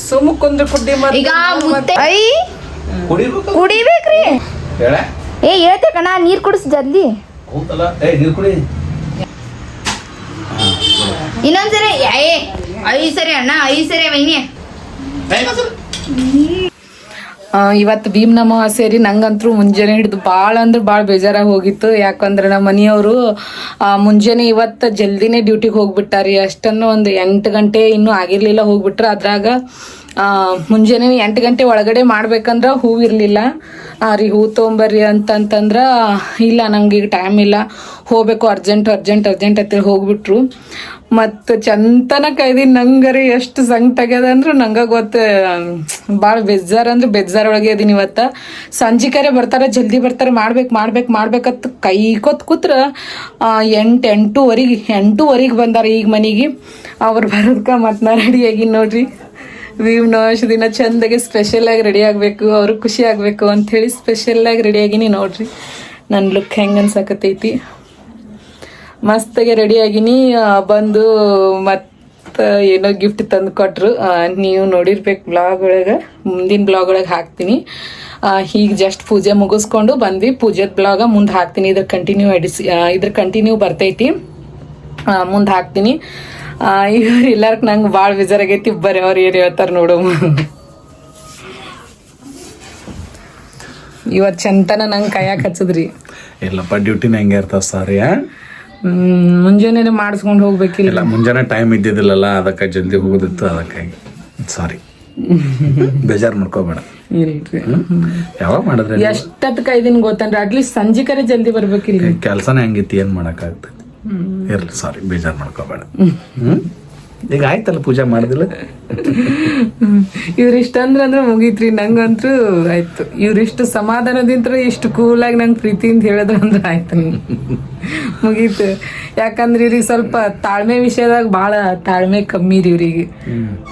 ಸುಮ್ಮ ಕುಂದ್ರ ಕುಡ್ಡಿ ಈಗ ಕುಡಿಬೇಕ್ರಿ. ಏ ಹೇಳ್ತೆ ಕಣ, ನೀರ್ ಕುಡಿಸ್ ಜಲ್ದಿ. ಇನ್ನೊಂದ್ಸರಿ ಐದು ಸರಿ ಅಣ್ಣ, 5 ಸರಿ ವೈನಿ. ಇವತ್ತು ಭೀಮ್ನ ಅಮಾವಾಸ್ಯೆ ರೀ. ನಂಗಂತೂ ಮುಂಜಾನೆ ಹಿಡಿದು ಭಾಳ ಅಂದ್ರೆ ಭಾಳ ಬೇಜಾರಾಗಿ ಹೋಗಿತ್ತು. ಯಾಕಂದ್ರೆ ನಮ್ಮ ಮನೆಯವರು ಮುಂಜಾನೆ ಇವತ್ತು ಜಲ್ದಿನೇ ಡ್ಯೂಟಿಗೆ ಹೋಗ್ಬಿಟ್ಟಾರಿ. ಅಷ್ಟನ್ನು ಒಂದು 8 ಗಂಟೆ ಇನ್ನೂ ಆಗಿರ್ಲಿಲ್ಲ ಹೋಗ್ಬಿಟ್ರ. ಅದ್ರಾಗ ಮುಂಜಾನೆ 8 ಗಂಟೆ ಒಳಗಡೆ ಮಾಡ್ಬೇಕಂದ್ರ ಹೂವು ಇರಲಿಲ್ಲ ರೀ. ಹೂ ತೊಗೊಂಬರ್ರಿ ಅಂತಂತಂದ್ರ ಇಲ್ಲ ನಂಗೆ ಈಗ ಟೈಮ್ ಇಲ್ಲ, ಹೋಗ್ಬೇಕು ಅರ್ಜೆಂಟ್ ಅಂತೇಳಿ ಹೋಗ್ಬಿಟ್ರು. ಮತ್ತು ಚಂತನ ಕಾಯ್ದೀನಿ. ನಂಗರಿ ಎಷ್ಟು ಸಂಕಟ ಆಗ್ಯದ ಅಂದ್ರೆ ನಂಗೆ ಗೊತ್ತ. ಭಾಳ ಬೇಜಾರೊಳಗೆ ಅದೀನಿ. ಇವತ್ತು ಸಂಜಿಕರೆ ಬರ್ತಾರೆ, ಜಲ್ದಿ ಬರ್ತಾರೆ, ಮಾಡ್ಬೇಕಂತ ಕೈ ಕೂತ್ರ 8:30 ಬಂದಾರ ಈಗ ಮನೆಗೆ. ಅವ್ರು ಬರೋದಕ್ಕೆ ಮತ್ತೆ ನಾ ರೆಡಿ ಆಗಿ ನೋಡ್ರಿ. ಭೀಮ್ನ ದಿನ ಚಂದಾಗಿ ಸ್ಪೆಷಲಾಗಿ ರೆಡಿ ಆಗಬೇಕು, ಅವ್ರಿಗೆ ಖುಷಿ ಆಗಬೇಕು ಅಂಥೇಳಿ ಸ್ಪೆಷಲಾಗಿ ರೆಡಿ ಆಗಿನಿ ನೋಡ್ರಿ. ನನ್ನ ಲುಕ್ ಹೆಂಗೆ ಅನ್ಸಕತ್ತೈತಿ. ಮಸ್ತಾಗಿ ರೆಡಿ ಆಗಿನಿ. ಬಂದು ಮತ್ತು ಏನೋ ಗಿಫ್ಟ್ ತಂದು ಕೊಟ್ರು. ನೀವು ನೋಡಿರ್ಬೇಕು ಬ್ಲಾಗ್ ಒಳಗೆ, ಮುಂದಿನ ಬ್ಲಾಗ್ ಒಳಗೆ ಹಾಕ್ತೀನಿ. ಈಗ ಜಸ್ಟ್ ಪೂಜೆ ಮುಗಿಸ್ಕೊಂಡು ಬಂದ್ವಿ. ಪೂಜೆದ ಬ್ಲಾಗ ಮುಂದೆ ಹಾಕ್ತೀನಿ. ಇದ್ರ ಕಂಟಿನ್ಯೂ ಬರ್ತೈತಿ, ಮುಂದೆ ಹಾಕ್ತೀನಿ. ಇವ್ರು ಎಲ್ಲಾರ್ಕ್ ನಂಗೆ ಭಾಳ ಬೇಜಾರಾಗೈತಿ. ಬರ್ರಿ ಅವ್ರು ಏನು ಹೇಳ್ತಾರೆ ನೋಡು. ಇವತ್ತು ಚಂತನ ನಂಗೆ ಕೈಯಾಗ ಹಚ್ಚದ್ರಿ. ಇಲ್ಲಪ್ಪ ಡ್ಯೂಟಿನ ಹೆಂಗೆ ಇರ್ತಾವ ಸಾರಿ. ಮುಂಜಾನೆ ಮಾಡಿಸ್ಕೊಂಡು ಹೋಗ್ಬೇಕಿಲ್ಲ. ಮುಂಜಾನೆ ಟೈಮ್ ಇದ್ದಿದ್ದಿಲ್ಲಲ್ಲ, ಅದಕ್ಕೆ ಜಲ್ದಿ ಹೋಗೋದಿತ್ತು, ಅದಕ್ಕಾಗಿ ಸಾರಿ. ಬೇಜಾರು ಮಾಡ್ಕೋಬೇಡ. ಇಲ್ರಿ, ಯಾವಾಗ ಮಾಡಿದ್ರೆ ಎಷ್ಟೊತ್ತು ಕಾಯ್ದಿನ ಗೊತ್ತನ್ರಿ. ಅಟ್ಲೀಸ್ಟ್ ಸಂಜಿಕರೆ ಜಲ್ದಿ ಬರ್ಬೇಕಿಲ್ಲ. ಕೆಲಸನೇ ಹಂಗಿತ್ತು, ಏನ್ ಮಾಡಕ್ಕಾಗ್ತೈತಿ. ಇರ್ಲಿ ಸಾರಿ, ಬೇಜಾರು ಮಾಡ್ಕೋಬೇಡ. ಈಗ ಆಯ್ತಲ್ಲ, ಪೂಜೆ ಮಾಡಿದಿಲ್ಲ. ಇವ್ರಿಷ್ಟ ಅಂದ್ರೆ ಮುಗೀತ್ರಿ. ನಂಗಂತೂ ಆಯ್ತು. ಇವ್ರಿಷ್ಟು ಸಮಾಧಾನದಿಂದ ಇಷ್ಟು ಕೂಲಾಗಿ ನಂಗೆ ಪ್ರೀತಿಯಿಂದ ಹೇಳಿದ್ರಂದ್ರೆ ಆಯ್ತು, ಮುಗೀತು. ಯಾಕಂದ್ರೆ ಇವ್ರಿಗೆ ಸ್ವಲ್ಪ ತಾಳ್ಮೆ ವಿಷಯದಾಗ ಭಾಳ ತಾಳ್ಮೆ ಕಮ್ಮಿ ರೀ ಇವ್ರಿಗೆ.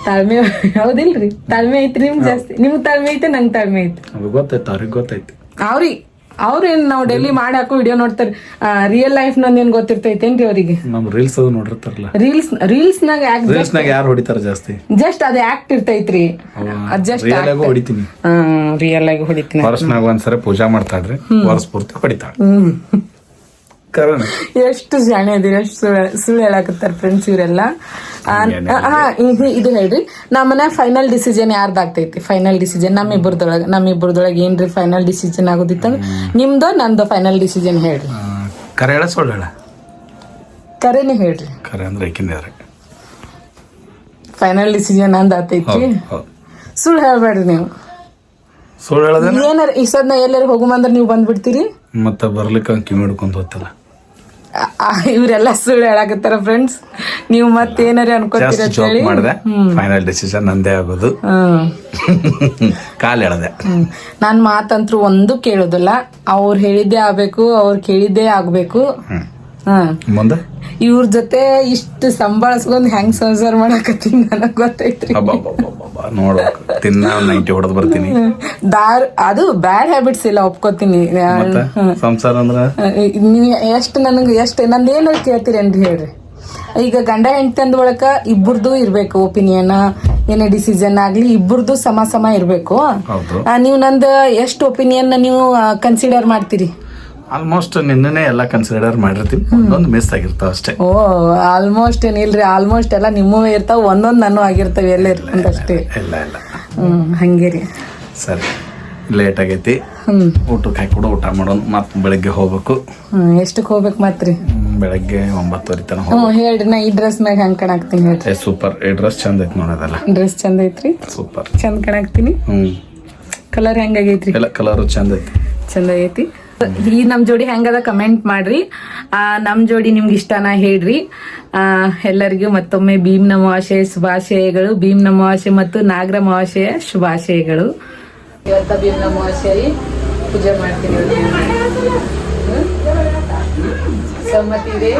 ತಾಳ್ಮೆ ಹೌದಿಲ್ರಿ? ತಾಳ್ಮೆ ಐತ್ರಿ ನಿಮ್ಗೆ ಜಾಸ್ತಿ. ನಿಮ್ಗೆ ತಾಳ್ಮೆ ಐತೆ, ನಂಗೆ ತಾಳ್ಮೆ ಐತೆ. ಗೊತ್ತಾಯ್ತು, ಅವ್ರಿಗೆ ಗೊತ್ತಾಯ್ತು. ಅವ್ರೇನ್ ನಾವು ಡೈಲಿ ಮಾಡಿ ಹಾಕೋ ವಿಡಿಯೋ ನೋಡ್ತಾರೆ. ರಿಯಲ್ ಲೈಫ್ ನಂದು ಏನ್ ಗೊತ್ತಿರ್ತೈತೇನ್ರಿ ಅವರಿಗೆ? ನಮ್ ರೀಲ್ಸ್ ಅದು ನೋಡಿರ್ತಾರಲ್ಲ. ರೀಲ್ಸ್ನಾಗ ಯಾರು ಹೊಡಿತಾರ ಜಾಸ್ತಿ? ಜಸ್ಟ್ ಅದ್ ಆಕ್ಟ್ ಇರ್ತೈತ್ರಿ. ಹೊಡಿತೀನಿ, ರಿಯಲ್ ಆಗಿ ಹೊಡಿತೀನಿ. ವರ್ಷನಾಗ ಒಂದ್ಸರಿ ಪೂಜಾ ಮಾಡ್ತಾ ಇದ್ರಿ, ವರ್ಷ ಪೂರ್ತಿ ಹೊಡಿತಾಳ. ಎಷ್ಟು ಜಾಣೆ ಅದಿರಿ, ಎಷ್ಟು ಸುಳ್ಳು ಹೇಳಾಕತ್ತಾರ ಫ್ರೆಂಡ್ಸ್ ಇವರೆಲ್ಲ. ಇದು ಹೇಳ್ರಿ, ನಮ್ಮನೆ ಫೈನಲ್ ಡಿಸಿಷನ್ ಯಾರ್ದಾಗ್ತೈತಿ? ಫೈನಲ್ ಡಿಸಿಷನ್ ನಮ್ಮಿಬ್ಬರದೊಳಗೆ ಏನ್ರಿ ಫೈನಲ್ ಡಿಸಿಷನ್ ಆಗೋದಿತ್ತಂದ್ರೆ ನಿಮ್ದು ನಂದು ಫೈನಲ್ ಡಿಸಿಷನ್ ಹೇಳ್ರಿ. ಕರೆ ಹೇಳ ಸುಳ್ಳು ಹೇಳ? ಕರೆನೇ ಹೇಳ್ರಿ. ಕರೆ ಅಂದ್ರೆ ಫೈನಲ್ ಡಿಸಿಷನ್ ಅಂದ ಆತೈತಿ. ಸುಳ್ಳು ಹೇಳ್ಬೇಡ್ರಿ ನೀವು. ಸುಳ್ಳು ಹೇಳದ ಏನಾರ ಈ ಸದ್ನ ಎಲ್ಲಾರು ಹೋಗುಮಂದ್ರ ನೀವು ಬಂದ್ಬಿಡ್ತೀರಿ. ಮತ್ತೆ ಬರ್ಲಿಕ್ಕೆ ಕಿವಿ ಹಿಡ್ಕೊಂತ ಹೋಗ್ತಲ್ಲ. ಇವ್ರೆಲ್ಲ ಸುಳ್ಳು ಹೇಳಾಕತ್ತಾರ ಫ್ರೆಂಡ್ಸ್. ನೀವು ಮತ್ತೇನಾರ ಅನ್ಕೋತೀರ. ಫೈನಲ್ ಡಿಸಿಷನ್ ನಂದೇ ಆಗೋದು. ಕಾಲ್ ಹೇಳದೆ. ನಾನ್ ಮಾತಂತ್ರು ಒಂದು ಕೇಳೋದಿಲ್ಲ. ಅವ್ರು ಹೇಳಿದ್ದೇ ಆಗ್ಬೇಕು, ಅವ್ರು ಕೇಳಿದ್ದೇ ಆಗ್ಬೇಕು. ಮುಂದೆ ಇವ್ರ ಜೊತೆ ಇಷ್ಟು ಸಂಭಾಳಿಸ್ಕೊಂಡ್ ಹೆಂಗ್ ಸಂಸಾರ ಮಾಡಾಕತ್ತೀನಿ ನನಗ್ ಗೊತ್ತೈತ್ರಿ. ನೋಡ್ಬೇಕು, ತಿನ್ನ 90 ಹೊಡೆದ್ ಬರ್ತೀನಿ. ಅದು ಬ್ಯಾಡ್ ಹ್ಯಾಬಿಟ್ಸ್ ಇಲ್ಲ, ಒಪ್ಕೋತೀನಿ. ಸಂಸಾರ ಅಂದ್ರ ಎಷ್ಟು ನಂದೇನಾದ್ರು ಕೇಳ್ತೀರೇನ್ರಿ ಹೇಳ್ರಿ. ಈಗ ಗಂಡ ಹೆಂಡತಿ ಅಂದ ಒಳಕ ಇಬ್ಬರದು ಇರ್ಬೇಕು ಒಪಿನಿಯನ್. ಏನೇ ಡಿಸಿಷನ್ ಆಗ್ಲಿ ಇಬ್ಬರದು ಸಮ ಇರ್ಬೇಕು. ನೀವು ನಂದು ಎಷ್ಟು ಒಪಿನಿಯನ್ ನೀವು ಕನ್ಸಿಡರ್ ಮಾಡ್ತೀರಿ? ಆಲ್ಮೋಸ್ಟ್ ನಿನ್ನೆ ಎಲ್ಲ ಕನ್ಸಿಡರ್ ಮಾಡಿರ್ತೀವಿ. ಒಂದೊಂದು ಮಿಸ್ ಆಗಿರ್ತಾವ ಅಷ್ಟೇ. ಓ ಆಲ್ಮೋಸ್ಟ್ ಏನಿಲ್ರಿ, ಆಲ್ಮೋಸ್ಟ್ ಎಲ್ಲ ನಿಮ್ಮವೇ ಇರ್ತಾವ, ಒಂದೊಂದು ನಾನು ಆಗಿರ್ತಾವ, ಎಲ್ಲ ಇರ್ಕೊಂಡಷ್ಟೇ. ಇಲ್ಲ ಹಂಗೆ ರೀ. ಸರಿ, ಲೇಟ್ ಆಗೈತಿ. ಊಟಕ್ಕೆ ಹಾಕಿಬಿಡು, ಊಟ ಮಾಡೋಣ. ಮತ್ತೆ ಬೆಳಗ್ಗೆ ಹೋಗ್ಬೇಕು. ಎಷ್ಟಕ್ಕೆ ಹೋಗ್ಬೇಕು ಮತ್ರಿ? ಬೆಳಗ್ಗೆ 9:30 ತನಕ. ಹೇಳ್ರಿ, ನಾ ಈ ಡ್ರೆಸ್ ಮ್ಯಾಗ ಹಂಗ್ ಕಾಣಾಕ್ತೀನಿ ಹೇಳ್ರಿ. ಸೂಪರ್, ಈ ಡ್ರೆಸ್ ಚಂದ ಐತಿ ನೋಡೋದಲ್ಲ. ಡ್ರೆಸ್ ಚಂದ ಐತ್ರಿ, ಸೂಪರ್ ಚಂದ ಕಾಣಾಕ್ತೀನಿ. ಕಲರ್ ಹೆಂಗಾಗೈತ್ರಿ? ಎಲ್ಲ ಕಲರ್ ಚಂದ ಐತಿ. ಈ ನಮ್ ಜೋಡಿ ಹೆಂಗದ ಕಮೆಂಟ್ ಮಾಡ್ರಿ. ನಮ್ ಜೋಡಿ ನಿಮ್ಗೆ ಇಷ್ಟನಾ ಹೇಳ್ರಿ. ಎಲ್ಲರಿಗೂ ಮತ್ತೊಮ್ಮೆ ಭೀಮ್ ಅಮಾವಾಸ್ಯೆ ಶುಭಾಶಯಗಳು. ಭೀಮ್ ಅಮಾವಾಸ್ಯೆ ಮತ್ತು ನಾಗರ ಅಮಾವಾಸ್ಯೆಯ ಶುಭಾಶಯಗಳು. ಇವತ್ತ ಭೀಮ್ ಅಮಾವಾಸ್ಯೆ ಪೂಜೆ ಮಾಡ್ತೀನಿ. ಸಮ್ಮತಿ ಇದೆ?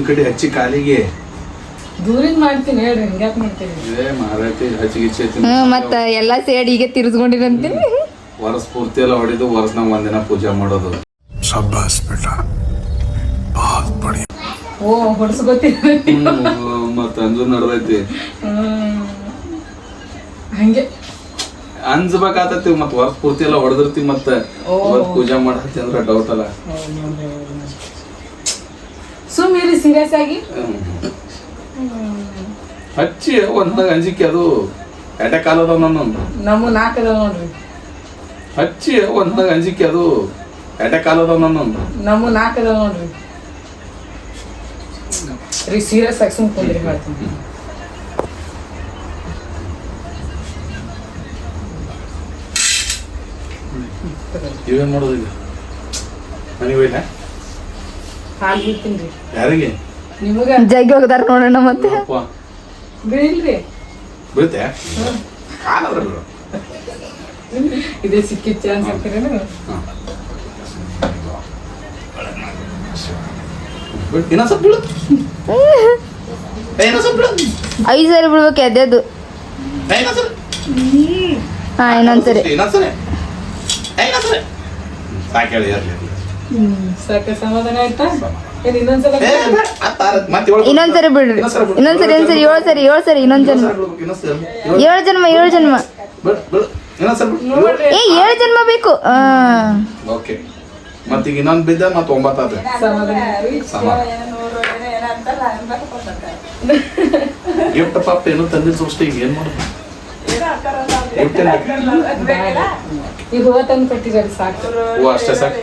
ಕಡೆ ಹಚ್ಚಿ ಕಾಲಿಗೆ ದೂರಿಂದ ಮಾಡ್ತೀನಿ ಹೇಳ್ರಿ. ಹಿಂಗ್ಯಾಕ್ ಮಾಡ್ತೀನಿ? ಮತ್ತ ಎಲ್ಲಾ ಸೇಡಿ ಈಗ ತಿರ್ಸ್ಕೊಂಡಿರಂತೀನಿ. ವರ್ಷ ಪೂರ್ತಿ ಎಲ್ಲ ಹೊಡಿದು ವರ್ಷನಾಗ ಒಂದಿನ ಪೂಜೆ ಮಾಡೋದು. ಶಬ್ಬಾಸ್ ಬೇಟ. ಓ ಹೊಡ್ಸ್ಕೊತೀನಿ. ಮತ್ತ ಅಂಜು ನಡ್ದೈತಿ ಹಂಗೆ ಅನ್ಸ್ಬೇಕಾತತಿ ಮತ್ ವರ್ಷ ಪೂರ್ತಿ ಎಲ್ಲ ಹೊಡೆದಿರ್ತಿ ಮತ್ತ ಪೂಜಾ ಮಾಡತಿ ಅಂದ್ರ ಡೌಟ್ ಅಲ್ಲ. ಸುಮ್ಮೀರಿ ಸೀರಿಯಸ್ ಆಗಿ ಹಚ್ಚಿ ಒಂದಾಗ ಅಂಜಿಕೆ ಅದು ಎಡೆ ಕಾಲದ ನಾನು ನಮ್ಮ 4 ಅದಾವ ನೋಡ್ರಿ. ಹಚ್ಚಿ ಒಂದಾಗ ಅಂಜಿಕೆ ಅದು ಎಡೆ ಕಾಲದ ನಾನು ನಮ್ಮ 4 ಅದಾವ ನೋಡ್ರಿ. ರೀ ಸೀರಿಯಸ್ ಆಗಿ ಸುಮ್ ಕುಂದ್ರಿ ಹೇಳ್ತೀನಿ. ಇವೇನ್ ಮಾಡೋದು ಈಗ ಮನೆಗೆ ಹಾಲು ಬಿಡ್ತೀನಿ. ಯಾರಿಗೆ ನಿಮಗ ಜಗ್ಗಿ ಹೋಗದಾರ ನೋಡೋಣ ಮತ್ತೆ. ಬೀಳ್ರಿ ಬೀಳ್ತೆ ಕಾಲಾದ್ರ ಬಿಡು. ಇದೇ ಸಿಕ್ಕಿದ ಚಾನ್ಸ್ ಹಾಕಿರೇನು? ಇನ್ನೊಂದ್ ಸ್ವಲ್ಪ ಬೀಳು. ಇನ್ನೊಂದ್ ಸ್ವಲ್ಪ ಬೀಳು. 5 ಸರಿ ಬಿಡ್ಬೇಕು ಎದ್ದೆದ್ದು. ಇನ್ನೊಂದ್ ಸರಿ. ಹಾ ಇನ್ನೊಂದ್ಸರಿ. ಇನ್ನೊಂದ್ಸರಿ. ಇನ್ನೊಂದ್ಸರಿ. ಸಾಕು ಹೇಳಿ ಇರ್ಲಿ. ಸಾಕ ಸಮಾಧಾನ ಆಯ್ತಾ? ಏನ್ ಇನ್ನೊಂದ್ಸಲ ಇನ್ನೊಂದ್ಸರಿ ಬಿಡ್ರಿ. ಇನ್ನೊಂದ್ಸರಿ 7 ಸರಿ 7 ಸರಿ ಇನ್ನೊಂದ್ ಜನ್ಮ. 7 ಜನ್ಮ 7 ಜನ್ಮ. ಏ 7 ಜನ್ಮ ಬೇಕು. ಓಕೆ ಮತ್ತೀಗ ಇನ್ನೊಂದು ಬಿದ್ದ ಮತ್ತೆ 9 ಆದ್ರೆ ಗಿಫ್ಟ್ ಪಾಪ ಏನೋ ತಂದಿಲ್ಲ ಸೃಷ್ಟಿ ಈಗ ಏನ್ ಮಾಡೋದು? ಈಗ ಹೂವ ತಂದು ಕೊಟ್ಟಿದ್ದಾರೆ ಸಾಕು. ಹೂವ ಅಷ್ಟೇ ಸಾಕು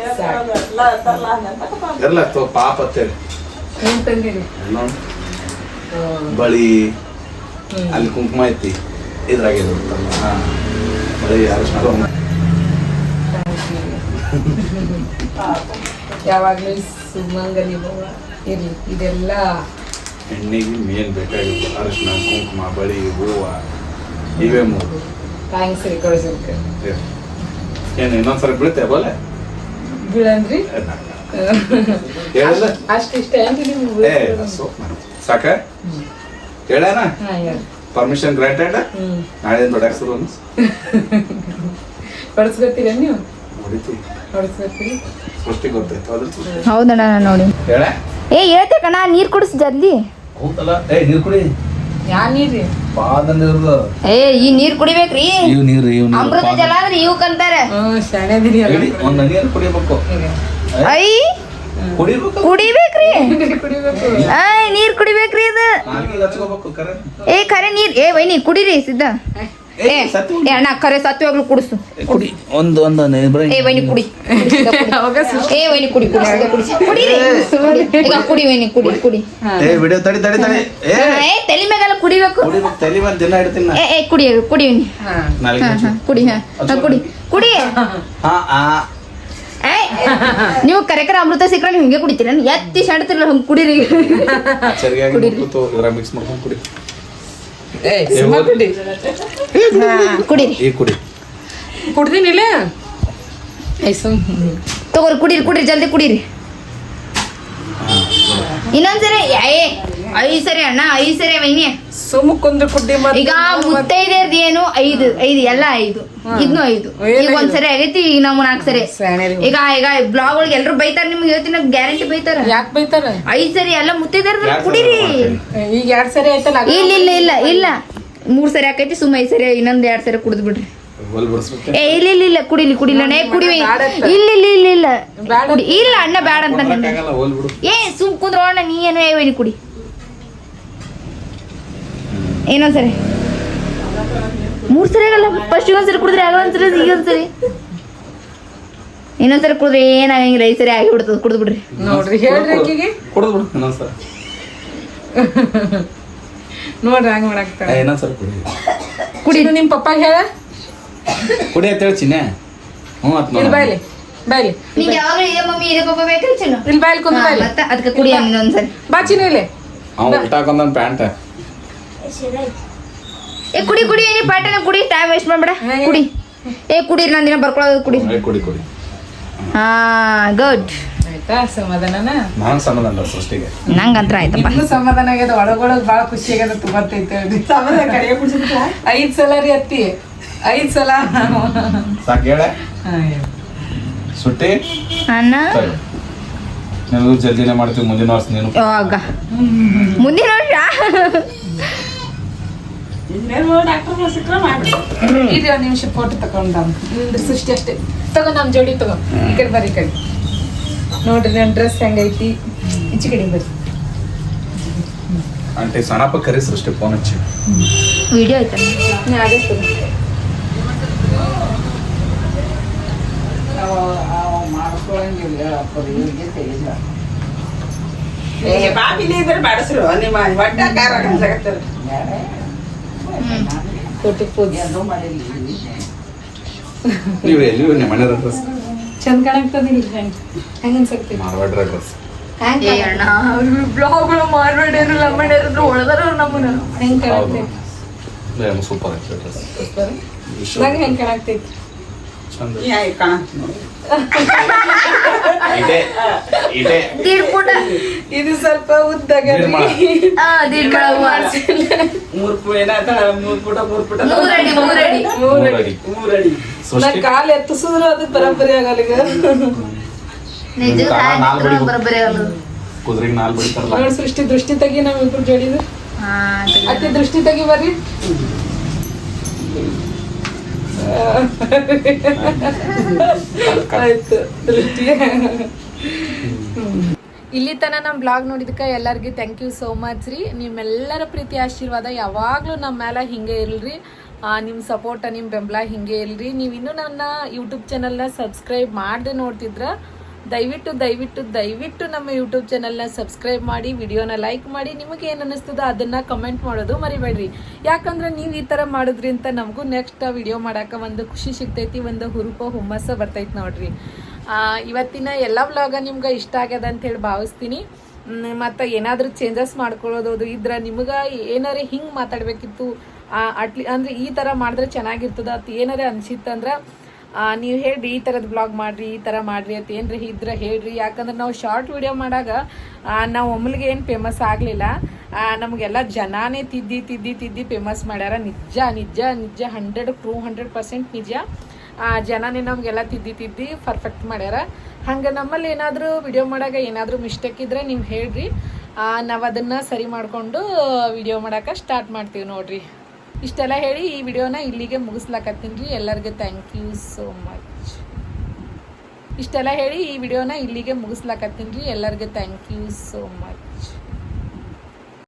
ಇರ್ಲ ಪಾಪ ಅಂತೇಳಿ ಏನ್ ತಂದಿರಿ? ಬಳಿ ಅಲ್ಲಿ ಕುಂಕುಮ ಐತಿ ಇದ್ರಾಗೆ ಬಳಿ ಅರಶಿನ ಯಾವಾಗ್ಲೂ ಸುಮಂಗಲಿ ಹೂವ ಇರ್ಲಿ. ಇದೆಲ್ಲ ಹೆಣ್ಣಿಗೆ ಮೇನ್ ಬೇಕಾಗಿತ್ತು ಅರಶಿನ ಕುಂಕುಮ ಬಳಿ ಹೂವ ಇವೇ 3. ಥ್ಯಾಂಕ್ಸ್ ರೀ ಕಳಿಸೋದಕ್ಕೆ. ಏನು ಇನ್ನೊಂದ್ಸರಿ ಬೀಳುತ್ತೆ ಬೋಲೆ ಬೀಳಂದ್ರಿ ಹೇಳಿಲ್ಲ ಅಷ್ಟು ಇಷ್ಟ ಏನ್ರಿ ನಿಮ್ಗೆ? ಸಾಕ ಹೇಳೇನ ಪರ್ಮಿಷನ್ ಗ್ರಾಂಟೆಡ್. ನಾಳೆ ದೊಡ್ಡ ಶುರು ಹೊಡ್ಸ್ಕೊತೀರ ನೀವು? ಹೊಡಿತೀವಿ ಹೊಡ್ಸ್ಕೊತೀರಿ. ಸೃಷ್ಟಿ ಗೊತ್ತಾಯ್ತು ಅದ್ರ ಹೌದಣ್ಣ ನೋಡಿ. ಹೇಳ ಹೇಳ್ತೆ ಕಣ ನೀರ್ ಕುಡಿಸ್ ಜಲ್ದಿ. ಹೌದಲ್ಲ ನೀರು ಕುಡಿ. ಯಾ ನೀರ್ರಿ? ಬಾದಂದಿರ್ದು ಈ ನೀರ್ ಕುಡಿಬೇಕ್ರಿ. ಇವ್ ನೀರು ಅಮೃತ ಜಲ ಅಂದ್ರೆ ಇವ್ ಕಂತಾರೆ. ಶಾಣೆದಿರಿ ಒಂದ್ ನೀರು ಕುಡಿಬೇಕು. ಐ ಕುಡಿಬೇಕು ಕುಡಿಬೇಕ್ರಿ. ಕುಡಿಬೇಕು. ನೀರ್ ಕುಡಿಬೇಕ್ರಿ ಇದು. ನಾಲ್ಕಿಗೆ ಹಚ್ಕೋಬೇಕು ಕರೆ. ಖರೆ ನೀರ್ ವೈನಿ ಕುಡಿರಿ ಸಿದ್ಧ. ಅಣ್ಣ ಖರೆ ಸತ್ವಾಗ್ಲು ಕುಡಿಸು. ಕುಡಿ ಒಂದು ವೈನಿ ಕುಡಿ. ವೈನಿ ಕುಡಿ ಕುಡಿರಿ. ಈಗ ಕುಡಿ ವೈನಿ ಕುಡಿ ಕುಡಿ. ವಿಡಿಯೋ ತಡಿ ತಡಿ ತಡಿ ತಲೆ ಮ್ಯಾಗೆಲ್ಲ ಕುಡಿಬೇಕು. ತಲೆ ಮೇಲೆ ದಿನ ಇಡ್ತೀನಿ ಕುಡಿ ಕುಡಿ ವೈನಿ. ಕುಡಿ ಕುಡಿ ಕುಡಿ. ನೀವು ಕರೆಕರ ಅಮೃತ ಸಿಕ್ಕರೆ ನೀವು ಹಿಂಗೆ ಕುಡಿತೀರ? ಎತ್ತಿ ಶಾಣ್ತಿರಲ್ಲ ಹಂಗೆ ಕುಡಿರಿ. ಮಿಕ್ಸ್ ಮಾಡ್ಕೊಂಡು ಕುಡಿ. ಕುಡಿರಿ ಕುಡಿ ಕುಡ್ದಿನಿಲ್ಲ ತಗೋರಿ ಕುಡೀರಿ ಕುಡೀರಿ ಜಲ್ದಿ ಕುಡೀರಿ. ಇನ್ನೊಂದ್ಸರಿ 5 ಸರಿ ಅಣ್ಣ 5 ಸರಿ ವೈನಿ. ಸುಮ್ಮಕೊಂದು ಕುಡ್ಡಿ ಈಗ ಮುತ್ತೈದೇರ್ದು ಏನು 5 ಎಲ್ಲ 5 ಇದನ್ನು 5 ಈಗ ಒಂದ್ಸರಿ ಆಗೈತಿ. ಈಗ ನಾವು 4 ಸರಿ. ಈಗ ಬ್ಲಾಗ್ ಒಳಗೆ ಎಲ್ರು ಬೈತಾರ. ನಿಮ್ಗೆ ಹೇಳ್ತೀನಿ ಗ್ಯಾರಂಟಿ ಬೈತಾರ. ಯಾಕೆ ಬೈತಾರ? 5 ಸರಿ ಎಲ್ಲ ಮುತ್ತೈದೇರ್ದು ಕುಡೀರಿ. ಈಗ 2 ಸರಿ ಆಯ್ತಲ್ಲ. ಇಲ್ಲ 3 ಸರಿ ಆಕೈತಿ. ಸುಮ್ಮ 5 ಸರಿ ಇನ್ನೊಂದ್ 2 ಸರಿ ಕುಡಿದ್ ಬಿಡ್ರಿ. ಇಲ್ಲ ಕುಡಿಲಿ ಕುಡಿಲ್ಲ ಕುಡಿವಿ. ಇಲ್ಲ ಇಲ್ಲ ಅಣ್ಣ ಬ್ಯಾಡ ಅಂತ ಸುಮ್ ಕುಂದ್ರ ಅಣ್ಣ. ನೀ ಏನು ವೈನಿ ಕುಡಿ. ಇನ್ನೊಂದ್ಸರಿ 3 ಸರಿ ಆಗಲ್ಲ. ಫಸ್ಟ್ ಇನ್ನೊಂದ್ಸರಿ ಕುಡಿದ್ರೆ ಆಗಲ್ಲ ಒಂದ್ಸರಿ. ಈಗ ಒಂದ್ಸರಿ ಇನ್ನೊಂದ್ಸರಿ ಕುಡಿದ್ರೆ ಏನಾಗಂಗಿಲ್ಲ. 5 ಸರಿ ಆಗಿ ಬಿಡ್ತದ. ಕುಡಿದ್ ಬಿಡ್ರಿ. ನೋಡ್ರಿ ಹೇಳ್ರಿ ಆಕಿಗೆ ನೋಡ್ರಿ ಹಂಗ ಮಾಡಾಕ್ತಾರ. ಕುಡಿ ನಿಮ್ ಪಪ್ಪಾಗ ಹೇಳ ಕುಡಿ ಅಂತ ಹೇಳಿ ಚಿನ್ನೆ. ಬಾಯ್ಲಿ ಬಾಯ್ಲಿ ನಿಂಗೆ ಯಾವಾಗಲೂ ಇದೆ ಮಮ್ಮಿ ಇದೆ ಪಪ್ಪ ಬೇಕ್ರಿ ಚಿನ್ನ. ಇಲ್ಲಿ ಬಾಯ್ಲಿ ಕುಂದ ಬಾಯ್ಲಿ. ಅದಕ್ಕೆ ಕುಡಿ ಒಂದ್ಸರಿ ಬಾ ಚಿನ್ನ ಇಲ್ಲಿ. ಬಿಟ್ಟಾಕೊಂಡ್ ಪ್ಯಾಂಟ್ ಕುಡಿ ಕುಡಿ ನೀ ಪಾಟನ ಕುಡಿ. ಟೈಮ್ ವೇಸ್ಟ್ ಮಾಡ್ಬೇಡ. ಕುಡಿ ಕುಡಿ. ನಾನು ದಿನ ಬರ್ಕೊಳ್ಳೋದು ಕುಡಿ. ಕುಡಿ ಕುಡಿ. ಹಾ ಗುಡ್ ಆಯ್ತಾ? ಸಮಾಧಾನನ? ನಾನು ಸಮಾಧಾನ ಸೃಷ್ಟಿಗೆ ನಂಗಂತ್ರ ಆಯ್ತಪ್ಪ. ಇನ್ನೂ ಸಮಾಧಾನ ಆಗ್ಯದ. ಒಳಗೊಳಗ್ ಬಾಳ ಖುಷಿ ಆಗ್ಯದ. ತುಂಬತ್ತೈತೆ ಸಮಾಧಾನ. ಕಡೆಗೆ ಕುಡಿಸಿದ 5 ಸಲ ರೀ ಅತ್ತಿ. 5 ಸಲ ಸಾಕು ಹೇಳ ಸುಟ್ಟಿ ಅಣ್ಣ. ನಾವು ಜಲ್ದಿನೇ ಮಾಡ್ತೀವಿ ಮುಂದಿನ ವರ್ಷ ನೀನು ಯಾವಾಗ ಮುಂದಿನ ವರ್ಷ ಇದು ಒಂದು ನಿಮಿಷ ಫೋಟೋ ತಗೊಂಡ ಸೃಷ್ಟಿ ಅಷ್ಟೇ ತಗೋ ನಮ್ಮ ಜೋಡಿ ತಗೋ ಈ ಕಡೆ ಬರ್ರಿ ಈ ಕಡೆ ನೋಡ್ರಿ ನನ್ನ ಡ್ರೆಸ್ ಹೆಂಗೈತಿ ಈಚೆ ಕಡೆ ಬರ್ರಿ ಆಂಟಿ ಸಣ್ಣಪ್ಪ ಕರಿ ಸೃಷ್ಟಿ ಫೋನ್ ಹಚ್ಚಿ ವಿಡಿಯೋ ಆಯ್ತಾ ಅದೇ ಬಾಬಿಲಿ ಇದ್ರೆ ಬಾಡಿಸ್ರು ನಿಮ್ಮ ಒಟ್ಟ ಕಾರ ಕನ್ಸಾಕತ್ತಾರ ಫೋಟೋ ಪೂಜೆ ನೀವು ಎಲ್ಲಿ ನಿಮ್ಮ ಮನೆ ಡ್ರೆಸ್ ಚಂದ ಕಾಣಾಗ್ತದಿಲ್ಲ ಹೆಂಗ ಅನ್ಸಕ್ತಿ ಮಾರ್ವಾಡ್ರ ಡ್ರೆಸ್ ಏ ಅಣ್ಣ ಬ್ಲಾಗ್ಗಳು ಮಾಡ್ಬೇಡೇನು ಲಮ್ಮಣ್ಯರು ಹೊಡೆದಾರ ನಮ್ಮನ್ನ ಹೆಂಗ್ ಕಾಣಾಗ್ತೈತಿ ಸೂಪರ್ ಐತೆ ಡ್ರೆಸ್ ನಂಗೆ ಹೆಂಗ್ ಕಾಣಾಗ್ತೈತಿ ಚಂದ ಕಾಣ ಇದೆ ಇದೆ ದೀಡ್ಪುಟ ಇದು ಸ್ವಲ್ಪ ಉದ್ದಾಗ ನಿರ್ಮಲ. ದೀಡ್ಪುಟ ಮೂರ್ ಪುಟ ಮೂರಡಿ ಮೂರಡಿ ಮೂರಡಿ ನಾ ಸೃಷ್ಟಿ ಕಾಲ್ ಎತ್ತಿಸಿದ್ರು ಅದು ಬರಬ್ಬರಿ ಆಗಲ್ಲ ಈಗ ನಿಜ ನಾಲ್ ಬಡಿ ಬರೋಬ್ಬರಿ ಆಗಲ್ಲ ಕುದುರೆಗೆ ನಾಲ್ ಬಡಿತಾರಲ್ಲ ನೋಡಿ ಸೃಷ್ಟಿ ದೃಷ್ಟಿ ತೆಗಿ ನಾವ್ ಇಬ್ರು ಜೋಡಿದು ಹಾ ಅತ್ತೆ ದೃಷ್ಟಿ ತೆಗಿ ಬರ್ರಿ ಆಯ್ತು ದೃಷ್ಟಿ ಇಲ್ಲಿ ತನ ನಮ್ಮ ಬ್ಲಾಗ್ ನೋಡಿದಕ್ಕೆ ಎಲ್ಲರಿಗೂ ಥ್ಯಾಂಕ್ ಯು ಸೋ ಮಚ್ ರೀ ನಿಮ್ಮೆಲ್ಲರ ಪ್ರೀತಿ ಆಶೀರ್ವಾದ ಯಾವಾಗಲೂ ನಮ್ಮ ಮೇಲೆ ಹಿಂಗೆ ಇರಲ್ರಿ ನಿಮ್ಮ ಸಪೋರ್ಟ ನಿಮ್ಮ ಬೆಂಬಲ ಹಿಂಗೆ ಇರಲ್ರಿ ನೀವು ಇನ್ನೂ ನನ್ನ ಯೂಟ್ಯೂಬ್ ಚಾನಲ್ನ ಸಬ್ಸ್ಕ್ರೈಬ್ ಮಾಡದೆ ನೋಡ್ತಿದ್ರೆ ದಯವಿಟ್ಟು ನಮ್ಮ ಯೂಟ್ಯೂಬ್ ಚಾನಲ್ನ ಸಬ್ಸ್ಕ್ರೈಬ್ ಮಾಡಿ ವಿಡಿಯೋನ ಲೈಕ್ ಮಾಡಿ ನಿಮಗೆ ಏನು ಅನ್ನಿಸ್ತದೋ ಅದನ್ನು ಕಮೆಂಟ್ ಮಾಡೋದು ಮರಿಬೇಡ್ರಿ ಯಾಕಂದ್ರೆ ನೀವು ಈ ಥರ ಮಾಡಿದ್ರಿಂದ ನಮಗೂ ನೆಕ್ಸ್ಟ್ ವಿಡಿಯೋ ಮಾಡೋಕೆ ಒಂದು ಖುಷಿ ಸಿಗ್ತೈತಿ ಒಂದು ಹುಮ್ಮಸ್ಸು ಬರ್ತೈತಿ ನೋಡ್ರಿ ಇವತ್ತಿನ ಎಲ್ಲ ವ್ಲಾಗ ನಿಮ್ಗೆ ಇಷ್ಟ ಆಗ್ಯದ ಅಂಥೇಳಿ ಭಾವಿಸ್ತೀನಿ ಮತ್ತು ಏನಾದರೂ ಚೇಂಜಸ್ ಮಾಡ್ಕೊಳ್ಳೋದು ಇದ್ರೆ ನಿಮ್ಗೆ ಏನಾರೇ ಹಿಂಗೆ ಮಾತಾಡಬೇಕಿತ್ತು ಅಂದರೆ ಈ ಥರ ಮಾಡಿದ್ರೆ ಚೆನ್ನಾಗಿರ್ತದ ಅಂತ ಏನಾರೇ ಅನಿಸಿತ್ತಂದ್ರೆ ನೀವು ಹೇಳ್ರಿ ಈ ಥರದ ಬ್ಲಾಗ್ ಮಾಡಿರಿ ಈ ಥರ ಮಾಡಿರಿ ಅಂತ ಏನ್ರಿ ಇದ್ರೆ ಹೇಳ್ರಿ ಯಾಕಂದ್ರೆ ನಾವು ಶಾರ್ಟ್ ವಿಡಿಯೋ ಮಾಡಾಗ ನಾವು ಒಮ್ಮಲಿಗೆ ಏನು ಫೇಮಸ್ ಆಗಲಿಲ್ಲ ನಮಗೆಲ್ಲ ಜನಾನೇ ತಿದ್ದಿ ಫೇಮಸ್ ಮಾಡ್ಯಾರ ನಿಜ 100% ನಿಜ ಜನನೇ ನಮಗೆಲ್ಲ ತಿದ್ದಿ ಪರ್ಫೆಕ್ಟ್ ಮಾಡ್ಯಾರ ಹಂಗೆ ನಮ್ಮಲ್ಲಿ ಏನಾದರೂ ವಿಡಿಯೋ ಮಾಡಾಗ ಏನಾದರೂ ಮಿಸ್ಟೇಕ್ ಇದ್ದರೆ ನೀವು ಹೇಳ್ರಿ ನಾವು ಅದನ್ನು ಸರಿ ಮಾಡಿಕೊಂಡು ವಿಡಿಯೋ ಮಾಡೋಕೆ ಸ್ಟಾರ್ಟ್ ಮಾಡ್ತೀವಿ ನೋಡ್ರಿ ಇಷ್ಟೆಲ್ಲ ಹೇಳಿ ಈ ವಿಡಿಯೋನ ಇಲ್ಲಿಗೆ ಮುಗಿಸ್ಲಾಕತ್ತೀನಿ ರೀ ಎಲ್ಲರಿಗೂ ಥ್ಯಾಂಕ್ ಯು ಸೋ ಮಚ್ ಇಷ್ಟೆಲ್ಲ ಹೇಳಿ ಈ ವಿಡಿಯೋನ ಇಲ್ಲಿಗೆ ಮುಗಿಸ್ಲಾಕತ್ತೀನಿ ರೀ ಎಲ್ಲರಿಗೂ ಥ್ಯಾಂಕ್ ಯು ಸೋ ಮಚ್